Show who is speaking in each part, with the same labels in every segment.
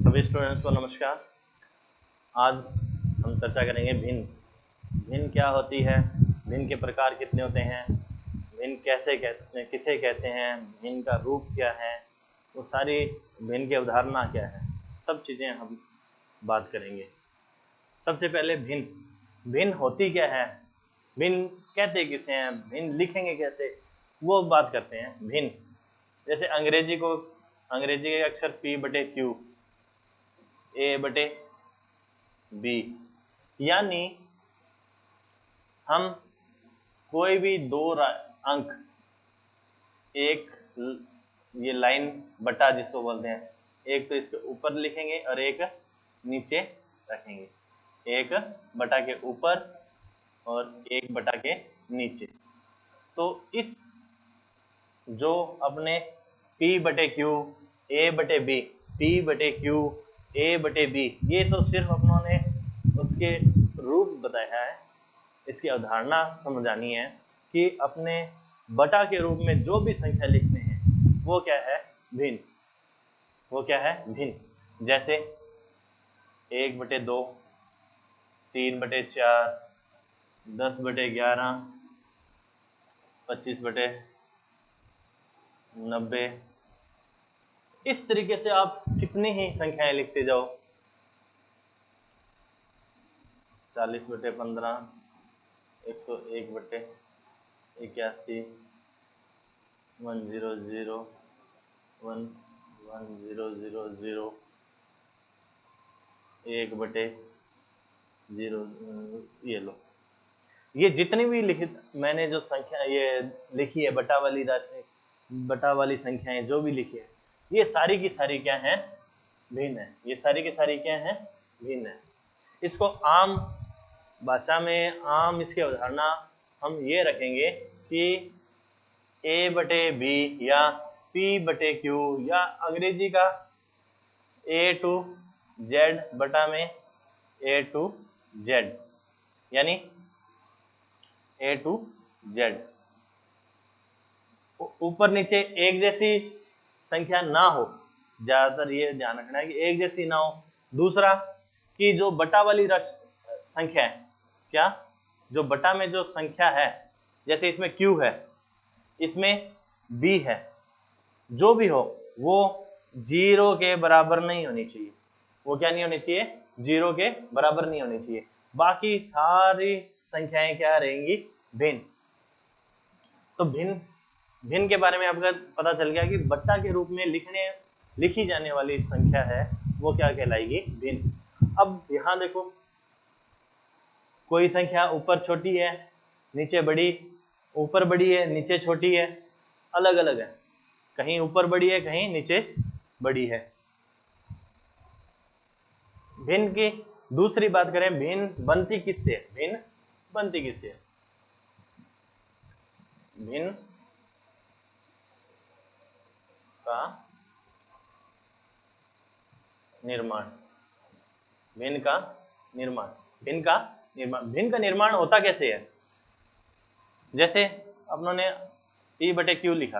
Speaker 1: सभी स्टूडेंट्स को नमस्कार। आज हम चर्चा करेंगे भिन्न। भिन्न क्या होती है, भिन्न के प्रकार कितने होते हैं, भिन्न किसे कहते हैं, भिन्न का रूप क्या है, वो सारी भिन्न की अवधारणा क्या है, सब चीज़ें हम बात करेंगे। सबसे पहले भिन्न। भिन्न होती क्या है, भिन्न कहते किसे हैं, भिन्न लिखेंगे कैसे, वो बात करते हैं। भिन्न जैसे अंग्रेजी के अक्षर P/Q, A/B, यानी हम कोई भी दो अंक, एक ये लाइन बटा जिसको बोलते हैं, एक तो इसके ऊपर लिखेंगे और एक नीचे रखेंगे, एक बटा के ऊपर और एक बटा के नीचे। तो इस जो अपने P/Q, A/B, P/Q, A/B, ये तो सिर्फ अपनों ने उसके रूप बताया है, इसकी अवधारणा समझानी है कि अपने बटा के रूप में जो भी संख्या लिखते हैं वो क्या है, भिन्न। वो क्या है, भिन्न। जैसे 1/2, 3/4, 10/11, 25/90। इस तरीके से आप कितनी ही संख्याएं लिखते जाओ, 40/15, 101/81, 100, 11000, 1/0, ये लो। ये जितनी भी मैंने जो संख्या ये लिखी है, बटा वाली राशि, बटा वाली संख्याएं जो भी लिखी है, ये सारी की सारी क्या हैं, भिन्न है। ये सारी की सारी क्या हैं, भिन्न है। इसको आम भाषा में, आम इसकी अवधारणा हम ये रखेंगे कि A/B या P/Q या अंग्रेजी का A to Z बटा में A to Z, यानी A to Z। ऊपर नीचे एक जैसी संख्या ना हो, ज्यादातर ये ध्यान रखना है कि एक जैसी ना हो। दूसरा कि जो बटा वाली संख्या है, क्या, जो बटा में जो संख्या है, जैसे इसमें Q है, इसमें B है, जो भी हो वो 0 के बराबर नहीं होनी चाहिए। वो क्या नहीं होनी चाहिए, 0 के बराबर नहीं होनी चाहिए। बाकी सारी संख्याएं क्या रहेंगी, भिन्न। तो भिन्न के बारे में आपका पता चल गया कि बट्टा के रूप में लिखी जाने वाली संख्या है वो क्या कहलाएगी, भिन्न। अब यहां देखो, कोई संख्या ऊपर छोटी है नीचे बड़ी, ऊपर बड़ी है नीचे छोटी है, अलग अलग है, कहीं ऊपर बड़ी है कहीं नीचे बड़ी है। भिन्न की दूसरी बात करें, भिन्न बनती किससे है, भिन्न बनती किससे है, भिन्न का निर्माण, भिन्न का निर्माण, भिन्न का निर्माण। भिन्न का निर्माण होता कैसे है, जैसे अपनों ने P/Q लिखा।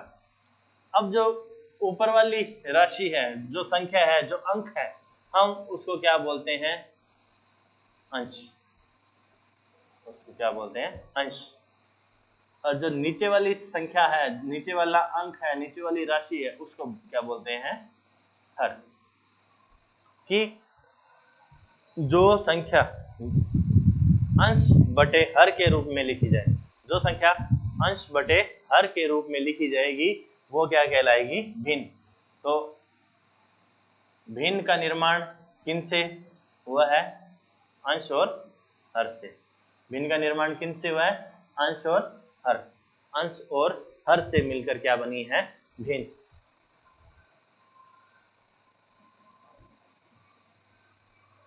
Speaker 1: अब जो ऊपर वाली राशि है, जो संख्या है, जो अंक है, हम उसको क्या बोलते हैं, अंश। उसको क्या बोलते हैं, अंश। और जो नीचे वाली संख्या है, नीचे वाला अंक है, नीचे वाली राशि है, उसको क्या बोलते हैं, हर। कि जो संख्या अंश बटे हर के रूप में लिखी जाए, जो संख्या अंश बटे हर के रूप में लिखी जाएगी वो क्या कहलाएगी, भिन्न। तो भिन्न का निर्माण किन से हुआ है, अंश और हर से। भिन्न का निर्माण किन से हुआ है, अंश और हर। अंश और हर से मिलकर क्या बनी है, भिन्न।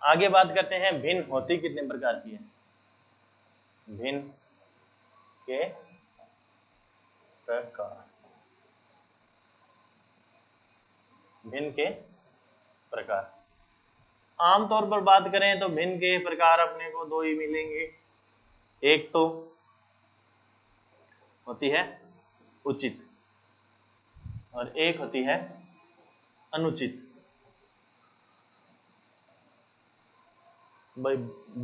Speaker 1: आगे बात करते हैं भिन्न होती कितने प्रकार की है। भिन्न के प्रकार, भिन्न के प्रकार। आमतौर पर बात करें तो भिन्न के प्रकार अपने को दो ही मिलेंगे। एक तो होती है उचित और एक होती है अनुचित। भाई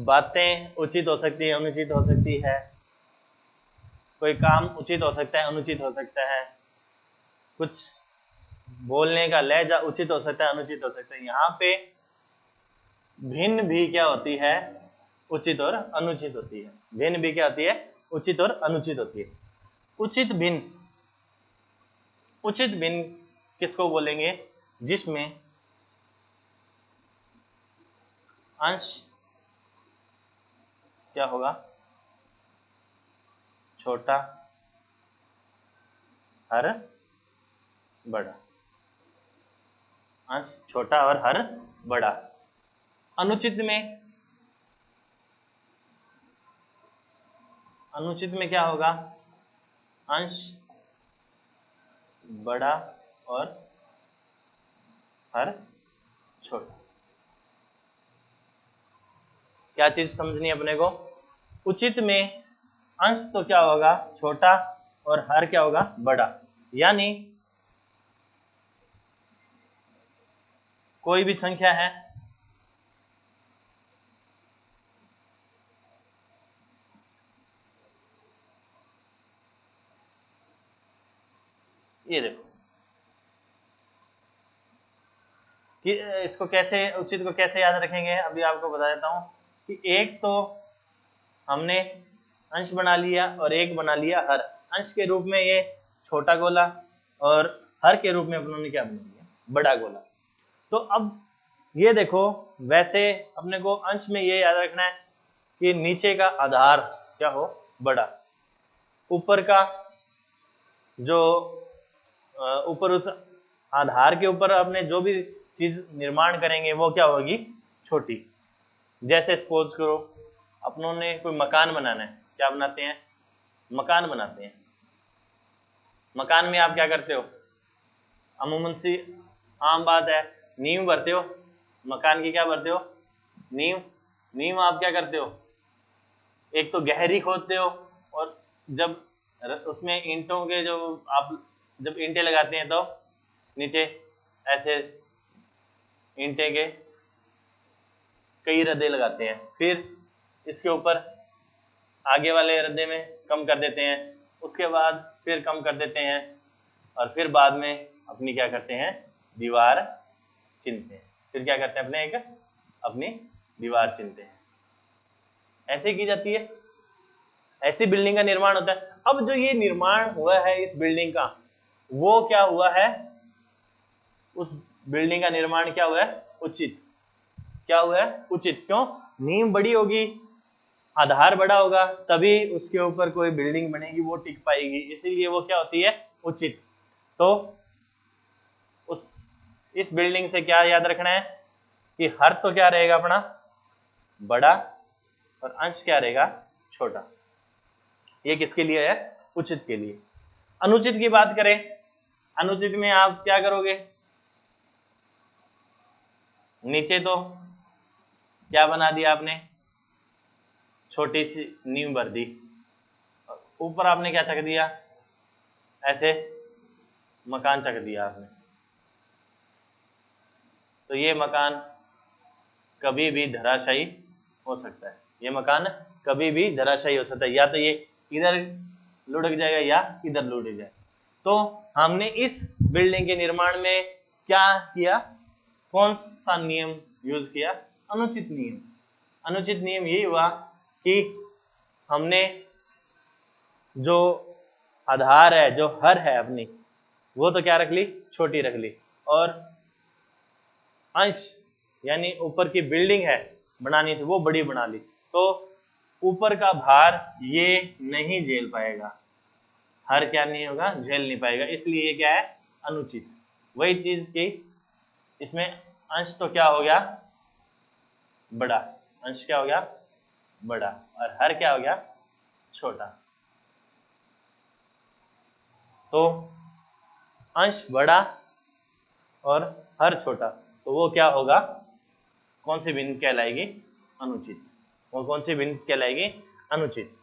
Speaker 1: बातें उचित हो सकती है, अनुचित हो सकती है, कोई काम उचित हो सकता है, अनुचित हो सकता है, कुछ बोलने का लहजा उचित हो सकता है, अनुचित हो सकता है। यहाँ पे भिन्न भी क्या होती है, उचित और अनुचित होती है। भिन्न भी क्या होती है, उचित और अनुचित होती है। उचित भिन्न, उचित भिन्न किसको बोलेंगे, जिसमें अंश क्या होगा, छोटा, हर बड़ा। अंश छोटा और हर बड़ा। अनुचित में, अनुचित में क्या होगा, अंश बड़ा और हर छोटा। क्या चीज समझनी है अपने को, उचित में अंश तो क्या होगा, छोटा, और हर क्या होगा, बड़ा। यानी कोई भी संख्या है, ये देखो कि इसको कैसे, उचित को कैसे याद रखेंगे, अभी आपको बता देता हूं कि एक तो हमने अंश बना लिया और एक बना लिया हर। अंश के रूप में ये छोटा गोला और हर के रूप में अपनों ने क्या बना लिया, बड़ा गोला। तो अब ये देखो, वैसे अपने को अंश में ये याद रखना है कि नीचे का आधार क्या हो, बड़ा, ऊपर का जो ऊपर उस आधार के ऊपर अपने जो भी चीज निर्माण करेंगे वो क्या होगी, छोटी। जैसे सपोज करो अपनों ने कोई मकान बनाना है, क्या बनाते हैं, मकान बनाते हैं। मकान में आप क्या करते हो, अमूमन सी आम बात है, नींव भरते हो, मकान की क्या भरते हो, नींव। नींव आप क्या करते हो, एक तो गहरी खोदते हो, और जब उसमें ईंटों के जो आप जब ईंटें लगाते हैं तो नीचे ऐसे ईंटे के कई रद्दे लगाते हैं, फिर इसके ऊपर आगे वाले रद्दे में कम कर देते हैं, उसके बाद फिर कम कर देते हैं, और फिर बाद में अपनी क्या करते हैं, दीवार चिनते हैं। फिर क्या करते हैं, अपने एक अपनी दीवार चिनते हैं। ऐसे की जाती है, ऐसी बिल्डिंग का निर्माण होता है। अब जो ये निर्माण हुआ है इस बिल्डिंग का, वो क्या हुआ है, उस बिल्डिंग का निर्माण क्या हुआ है, उचित। क्या हुआ है, उचित। क्यों, नींव बड़ी होगी, आधार बड़ा होगा, तभी उसके ऊपर कोई बिल्डिंग बनेगी, वो टिक पाएगी, इसीलिए वो क्या होती है, उचित। तो उस इस बिल्डिंग से क्या याद रखना है कि हर तो क्या रहेगा अपना, बड़ा, और अंश क्या रहेगा, छोटा। ये किसके लिए है, उचित के लिए। अनुचित की बात करें, अनुचित में आप क्या करोगे, नीचे तो क्या बना दिया आपने, छोटी सी नींव भर दी, ऊपर आपने क्या चक दिया, ऐसे मकान चक दिया आपने। तो ये मकान कभी भी धराशायी हो सकता है, ये मकान कभी भी धराशायी हो सकता है, या तो ये इधर लुढ़क जाएगा या इधर लुढ़क जाए। तो हमने इस बिल्डिंग के निर्माण में क्या किया, कौन सा नियम यूज किया, अनुचित नियम। अनुचित नियम ये हुआ कि हमने जो आधार है, जो हर है अपनी, वो तो क्या रख ली, छोटी रख ली, और अंश यानी ऊपर की बिल्डिंग है बनानी थी, वो बड़ी बना ली। तो ऊपर का भार ये नहीं झेल पाएगा, हर क्या नहीं होगा, झेल नहीं पाएगा, इसलिए ये क्या है, अनुचित। वही चीज की इसमें अंश तो क्या हो गया, बड़ा। अंश क्या हो गया, बड़ा, और हर क्या हो गया, छोटा। तो अंश बड़ा और हर छोटा, तो वो क्या होगा, कौन सी भिन्न कहलाएगी, अनुचित। वो कौन सी भिन्न कहलाएगी, अनुचित।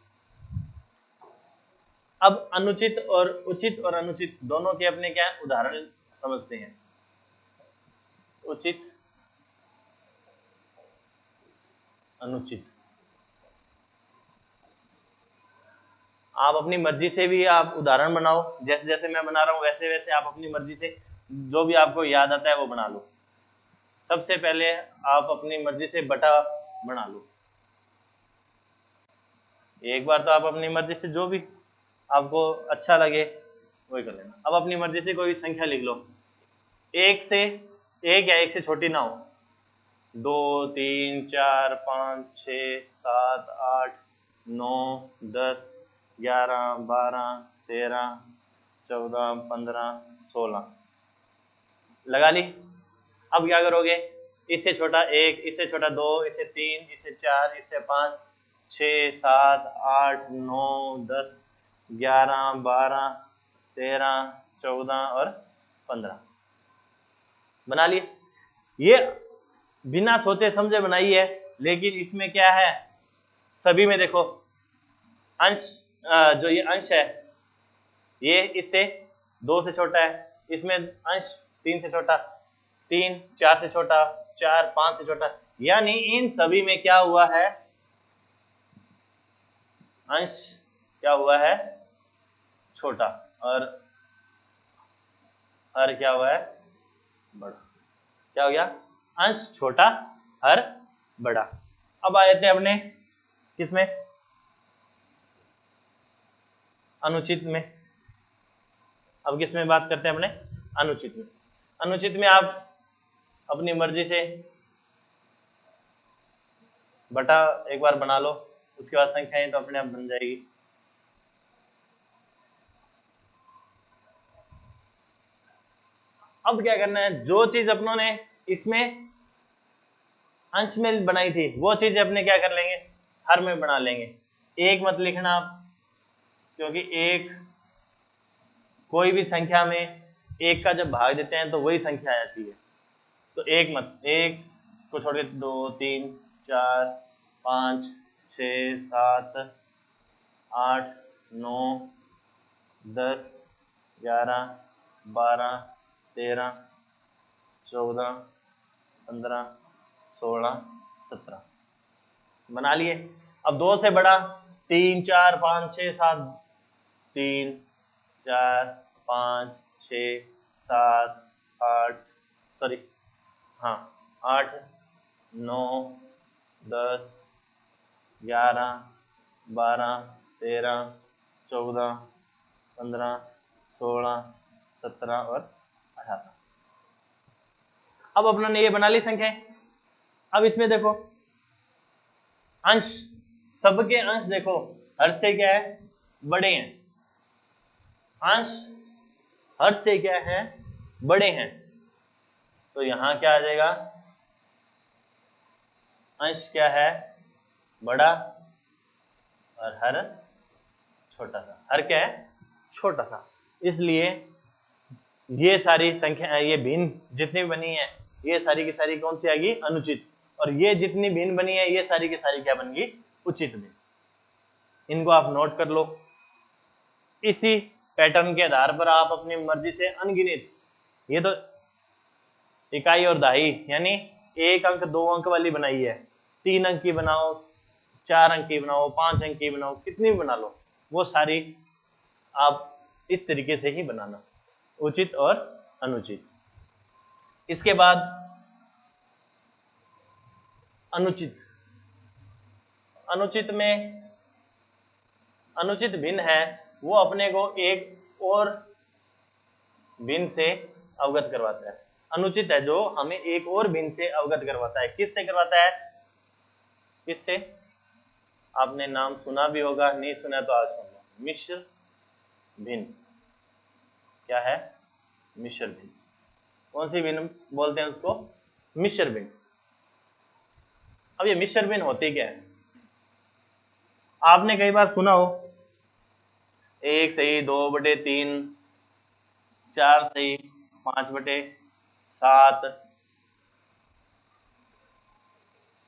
Speaker 1: अब अनुचित और उचित और अनुचित दोनों के अपने क्या उदाहरण समझते हैं। उचित, अनुचित। आप अपनी मर्जी से भी आप उदाहरण बनाओ, जैसे जैसे मैं बना रहा हूं वैसे वैसे आप अपनी मर्जी से जो भी आपको याद आता है वो बना लो। सबसे पहले आप अपनी मर्जी से बटा बना लो। एक बार तो आप अपनी मर्जी से जो भी आपको अच्छा लगे वही कर लेना। अब अपनी मर्जी से कोई संख्या लिख लो, एक या एक से छोटी ना हो। 2 3 4 5 6 7 8 9 10 11 12 13 14 15 16 लगा ली। अब क्या करोगे, इससे छोटा 1, इससे छोटा 2, इससे 3, इससे 4, इससे 5 6 7 8 9 10 11 12 13 14 और 15 बना लिए। ये बिना सोचे समझे बनाई है, लेकिन इसमें क्या है, सभी में देखो अंश, जो ये अंश है ये इससे 2 से छोटा है, इसमें अंश 3 से छोटा, 3 4 से छोटा, 4 5 से छोटा, यानी इन सभी में क्या हुआ है, अंश क्या हुआ है, छोटा, और हर क्या हुआ है, बड़ा। क्या हो गया, अंश छोटा हर बड़ा। अब आ जाते हैं अपने किसमें, अनुचित में। अब किस में बात करते हैं अपने, अनुचित में। अनुचित में आप अपनी मर्जी से बटा एक बार बना लो, उसके बाद संख्याएं तो अपने आप बन जाएगी। अब क्या करना है, जो चीज अपनों ने इसमें अंश में बनाई थी वो चीज अपने क्या कर लेंगे, हर में बना लेंगे। एक मत लिखना आप, क्योंकि एक कोई भी संख्या में एक का जब भाग देते हैं तो वही संख्या आ जाती है। तो एक मत, एक को छोड़ के 2 3 4 5 6 7 8 9 10 11 12 13 14 15 16 17 बना लिए। अब 2 से बड़ा 3 4 5 6 7, 3 4 5 6 7 8 सॉरी हाँ 8 9 10 11 12 13 14 15 16 17 और 18। अब अपनों ने ये बना ली संख्याएं। अब इसमें देखो अंश, सबके अंश देखो हर से क्या है, बड़े हैं। अंश हर से क्या है, बड़े हैं। तो यहां क्या आ जाएगा, अंश क्या है, बड़ा, और हर छोटा सा। हर क्या है, छोटा सा। इसलिए ये सारी संख्या, ये भिन्न जितनी भी बनी है ये सारी की सारी कौन सी आएगी, अनुचित। और ये जितनी भिन्न बनी है ये सारी की सारी क्या बन गई, उचित भिन्न। इनको आप नोट कर लो। इसी पैटर्न के आधार पर आप अपनी मर्जी से अनगिनत, ये तो इकाई और दहाई यानी 1 अंक 2 अंक वाली बनाई है, 3 अंक की बनाओ, 4 अंक की बनाओ, 5 अंक की बनाओ, कितनी भी बना लो, वो सारी आप इस तरीके से ही बनाना, उचित और अनुचित। इसके बाद अनुचित, अनुचित में अनुचित भिन्न है वो अपने को एक और भिन्न से अवगत करवाता है। अनुचित है जो हमें एक और भिन्न से अवगत करवाता है। किससे करवाता है, किससे, आपने नाम सुना भी होगा, नहीं सुना तो आज सुन लो, मिश्र भिन्न। क्या है, मिश्र भिन्न। कौन सी भिन्न बोलते हैं उसको, मिश्र भिन्न। अब ये मिश्र भिन्न होती क्या है, आपने कई बार सुना हो 1 सही 2/3, 4 सही 5/7,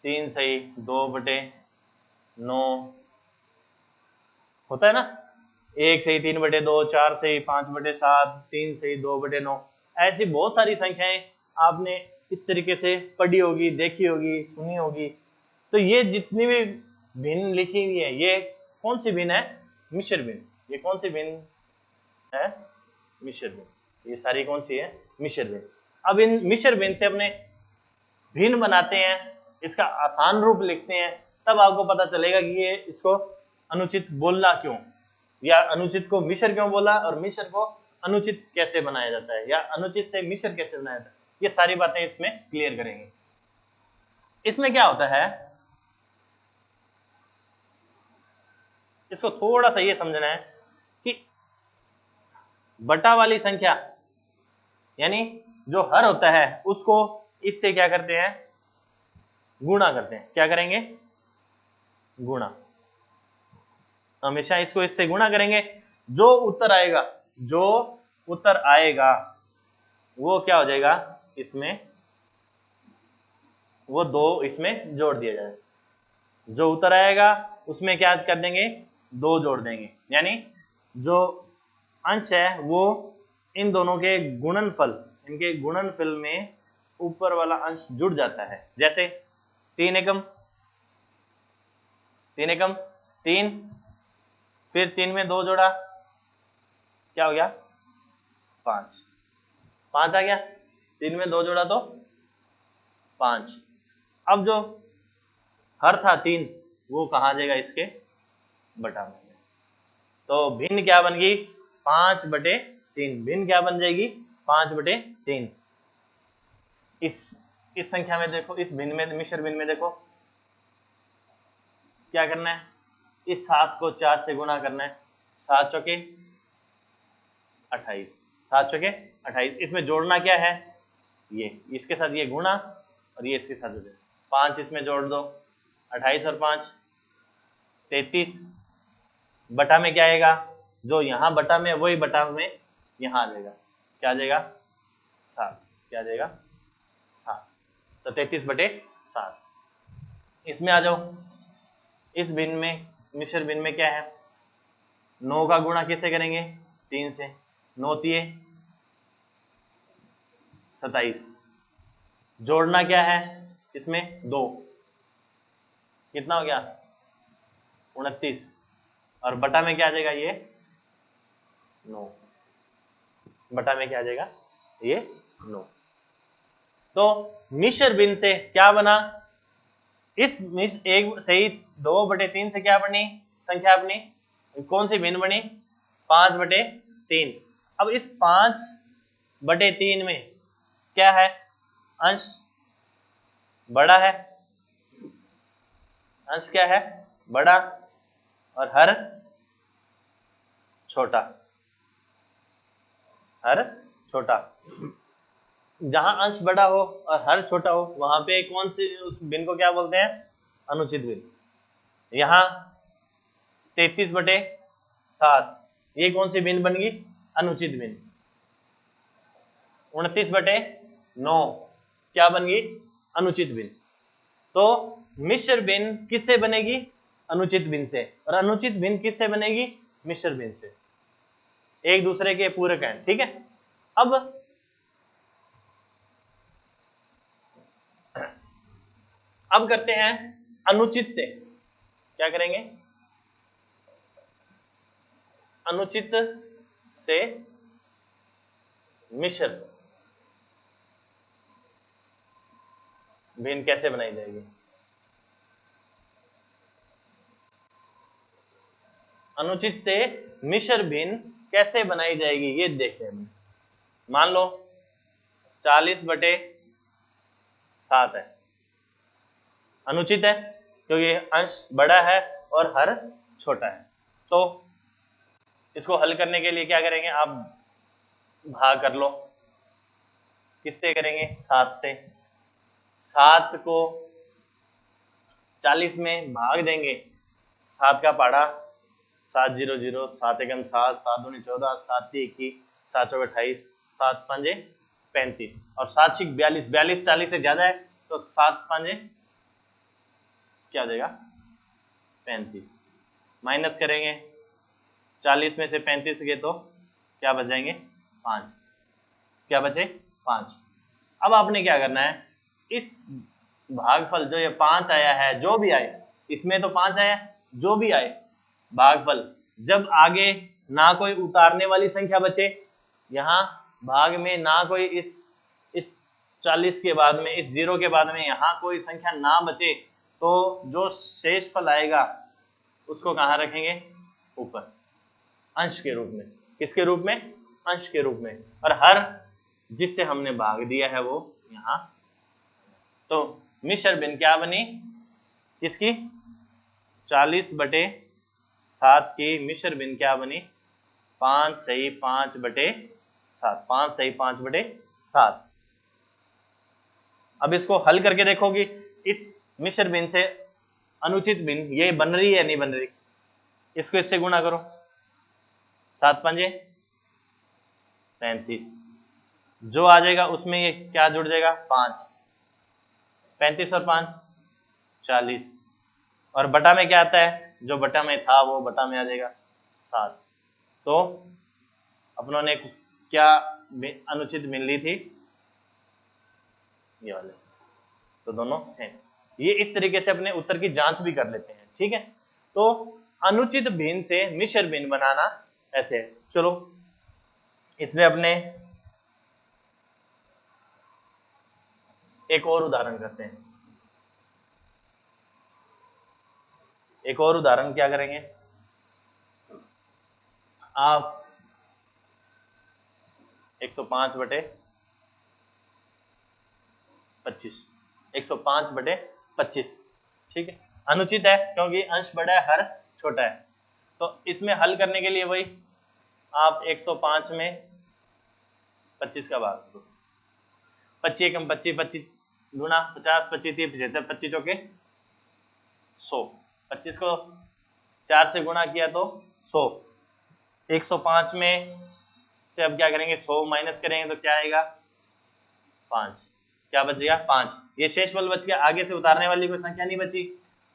Speaker 1: 3 सही 2/9 होता है ना। 1 सही 3/2, 4 सही 5/7, 3 सही 2/9। ऐसी बहुत सारी संख्याएं आपने इस तरीके से पढ़ी होगी, देखी होगी, सुनी होगी। तो ये जितनी भी भिन्न लिखी हुई है ये कौन सी भिन्न है? मिश्र भिन्न। ये कौन सी भिन्न है? मिश्र भिन्न। ये सारी कौन सी है? मिश्र भिन्न। अब इन मिश्र भिन्न से अपने भिन्न बनाते हैं, इसका आसान रूप लिखते हैं, तब आपको पता चलेगा कि ये इसको अनुचित बोलना क्यों, या अनुचित को मिश्र क्यों बोला, और मिश्र को अनुचित कैसे बनाया जाता है, या अनुचित से मिश्र कैसे बनाया जाता है। ये सारी बातें इसमें क्लियर करेंगे। इसमें क्या होता है, इसको थोड़ा सा ये समझना है कि बटा वाली संख्या यानी जो हर होता है उसको इससे क्या करते हैं? गुणा करते हैं। क्या करेंगे? गुणा। हमेशा इसको इससे गुणा करेंगे। जो उत्तर आएगा वो क्या हो जाएगा? इसमें वो 2 इसमें जोड़ दिया जाएगा। जो उत्तर आएगा उसमें क्या कर देंगे? 2 जोड़ देंगे। यानी जो अंश है वो इन दोनों के गुणनफल, इनके गुणनफल में ऊपर वाला अंश जुड़ जाता है। जैसे 3 एकम 3, फिर 3 में 2 जोड़ा, क्या हो गया? 5 आ गया। 3 में 2 जोड़ा तो 5। अब जो हर था 3 वो कहाँ आ जाएगा? इसके बटा में। तो भिन्न क्या बन गई? 5/3। भिन्न क्या बन जाएगी? 5/3। इस संख्या में देखो, इस भिन्न में, मिश्र भिन्न में देखो क्या करना है? इस 7 को 4 से गुणा करना है। 7 चौके 28, 7 चौके 28। इसमें जोड़ना क्या है? ये इसके साथ ये गुणा, और ये इसके साथ हो जाए। 5 इसमें जोड़ दो, 28 और 5 33। बटा में क्या आएगा? जो यहाँ बटा में वही बटा में यहाँ आ जाएगा। क्या आ जाएगा? 7। क्या आ जाएगा? 7। तो 33/7। इसमें आ जाओ। इस भिन्न में, मिश्र भिन्न में क्या है? 9 का गुणा किससे करेंगे? 3 से। 9 तिये 27। जोड़ना क्या है इसमें? 2। कितना हो गया? 29। और बटा में क्या आ जाएगा? ये 9। बटा में क्या आ जाएगा? ये 9। तो मिश्र भिन्न से क्या बना? इस एक सही 2/3 से क्या बनी संख्या अपनी? कौन सी भिन्न बनी? 5/3। अब इस 5/3 में क्या है? अंश बड़ा है। अंश क्या है? बड़ा। और हर छोटा। हर छोटा। जहां अंश बड़ा हो और हर छोटा हो वहां पे कौन सी उस भिन्न को क्या बोलते हैं? अनुचित भिन्न। यहाँ 33/7 ये कौन सी भिन्न बन गई? अनुचित भिन्न। 29/9 क्या बन गई? अनुचित भिन्न। तो मिश्र भिन्न किससे बनेगी? अनुचित भिन्न से। और अनुचित भिन्न किससे बनेगी? मिश्र भिन्न से। एक दूसरे के पूरक हैं। ठीक है। अब करते हैं अनुचित से। क्या करेंगे? अनुचित से मिश्र भिन्न कैसे बनाई जाएगी? अनुचित से मिश्र भिन्न कैसे बनाई जाएगी ये देखते हैं। मान लो 40/7 है। अनुचित है क्योंकि अंश बड़ा है और हर छोटा है। तो इसको हल करने के लिए क्या करेंगे? आप भाग कर लो। किससे करेंगे? 7 से। 7 को 40 में भाग देंगे। 7 का पहाड़ा 7 0 0, 7 एकम 7, 7 दूनी 14, 7 ती 21, 7 चौके 28, 7 पंजे 35 और 7 छिक 42। 42 40 से ज्यादा है तो 7 पंजे क्या हो जाएगा? 35। माइनस करेंगे 40 में से 35 गए तो क्या बच जाएंगे? 5। क्या बचे? 5। अब आपने क्या करना है? इस भागफल जो ये 5 आया है, जो भी आए, इसमें तो 5 आया, जो भी आए भागफल, जब आगे ना कोई उतारने वाली संख्या बचे, यहाँ भाग में ना कोई इस 40 के बाद में, इस 0 के बाद में यहाँ कोई संख्या ना बचे, तो जो शेष फल आएगा उसको कहाँ रखेंगे? ऊपर, अंश के रूप में। किसके रूप में? अंश के रूप में। और हर जिससे हमने भाग दिया है वो यहाँ, तो मिश्र भिन्न क्या बनी? किसकी? 40/7 की मिश्र भिन्न क्या बनी? 5 सही 5/7, 5 सही 5/7। अब इसको हल करके देखोगे, इस मिश्र भिन्न से अनुचित भिन्न ये बन रही है नहीं बन रही? इसको इससे गुणा करो, 7 पंजे 35, जो आ जाएगा उसमें ये क्या जुड़ जाएगा? 5, 35 और 5 40, और बटा में क्या आता है? जो बटा में था वो बटा में आ जाएगा 7। तो अपनों ने क्या अनुचित भिन्न ली थी? ये वाले, तो दोनों सेम। ये इस तरीके से अपने उत्तर की जांच भी कर लेते हैं, ठीक है। तो अनुचित भिन्न से मिश्र भिन्न बनाना ऐसे है। चलो इसमें अपने एक और उदाहरण करते हैं। एक और उदाहरण क्या करेंगे? आप 105/25, 105/25, ठीक है, अनुचित है क्योंकि अंश बड़ा है, हर छोटा है। तो इसमें हल करने के लिए वही आप 105 में 25 का भाग दो, 25 एकम 25, 25 गुना 50, 25 30 75, 25 चौके 100, 25 को 4 से गुणा किया तो 100। 105 में से अब क्या करेंगे? 100 माइनस करेंगे तो क्या आएगा? 5। क्या बचेगा? 5। ये शेषफल बच गया, आगे से उतारने वाली कोई संख्या नहीं बची,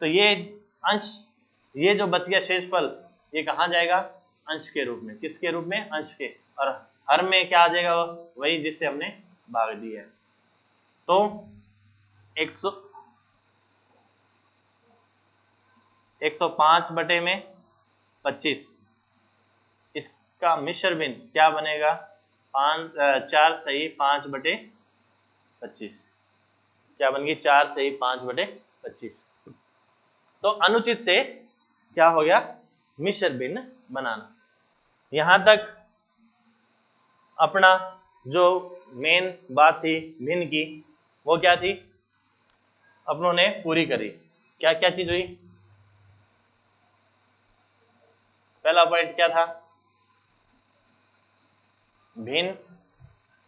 Speaker 1: तो ये अंश, ये जो बच गया शेषफल, ये कहाँ जाएगा? अंश के रूप में। किसके रूप में? अंश के। और हर में क्या आ जाएगा? वही जिससे हमने भाग दी है। तो 105/25, इसका मिश्र भिन्न क्या बनेगा? 4 सही 5/25, क्या बन गई? 4 सही 5/25। तो अनुचित से क्या हो गया? मिश्र भिन्न बनाना। यहां तक अपना जो मेन बात थी भिन्न की, वो क्या थी? अपनों ने पूरी करी। क्या क्या चीज हुई? पहला पॉइंट क्या था? भिन्न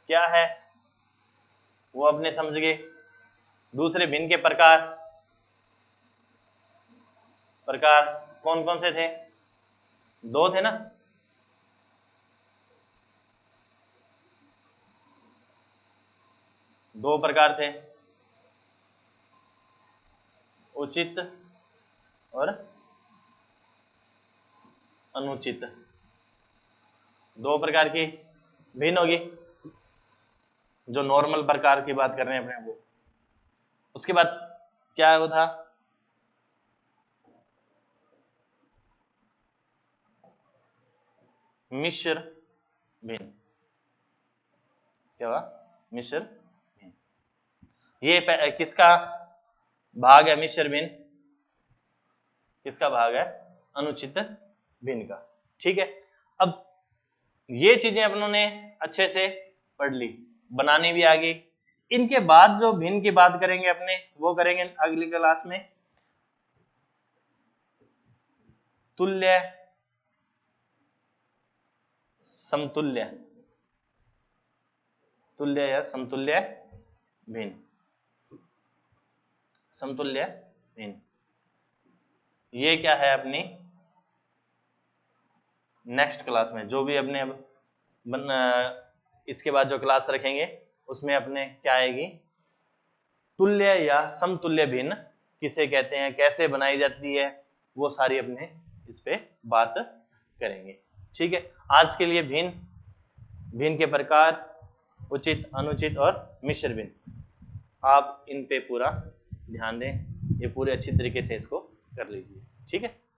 Speaker 1: क्या है वो अपने समझ गए। दूसरे भिन्न के प्रकार, प्रकार कौन कौन से थे? 2 थे ना? दो प्रकार थे, उचित और अनुचित। 2 प्रकार की भिन्न होगी, जो नॉर्मल प्रकार की बात कर रहे हैं अपने वो। उसके बाद क्या वो था? मिश्र भिन्न। क्या हुआ? मिश्र भिन्न। ये किसका भाग है? मिश्र भिन्न किसका भाग है? अनुचित भिन्न का, ठीक है। अब ये चीजें अपनों ने अच्छे से पढ़ ली, बनानी भी आ गई। इनके बाद जो भिन्न की बात करेंगे अपने, वो करेंगे अगली क्लास में तुल्य, समतुल्य, तुल्य या समतुल्य भिन्न, समतुल्य भिन्न। ये क्या है अपनी नेक्स्ट क्लास में, जो भी अपने इसके बाद जो क्लास रखेंगे उसमें अपने क्या आएगी? तुल्य या समतुल्य भिन्न किसे कहते हैं, कैसे बनाई जाती है, वो सारी अपने इस पे बात करेंगे, ठीक है। आज के लिए भिन्न, भिन्न के प्रकार, उचित, अनुचित और मिश्र भिन्न, आप इन पे पूरा ध्यान दें, ये पूरे अच्छी तरीके से इसको कर लीजिए। ठीक है।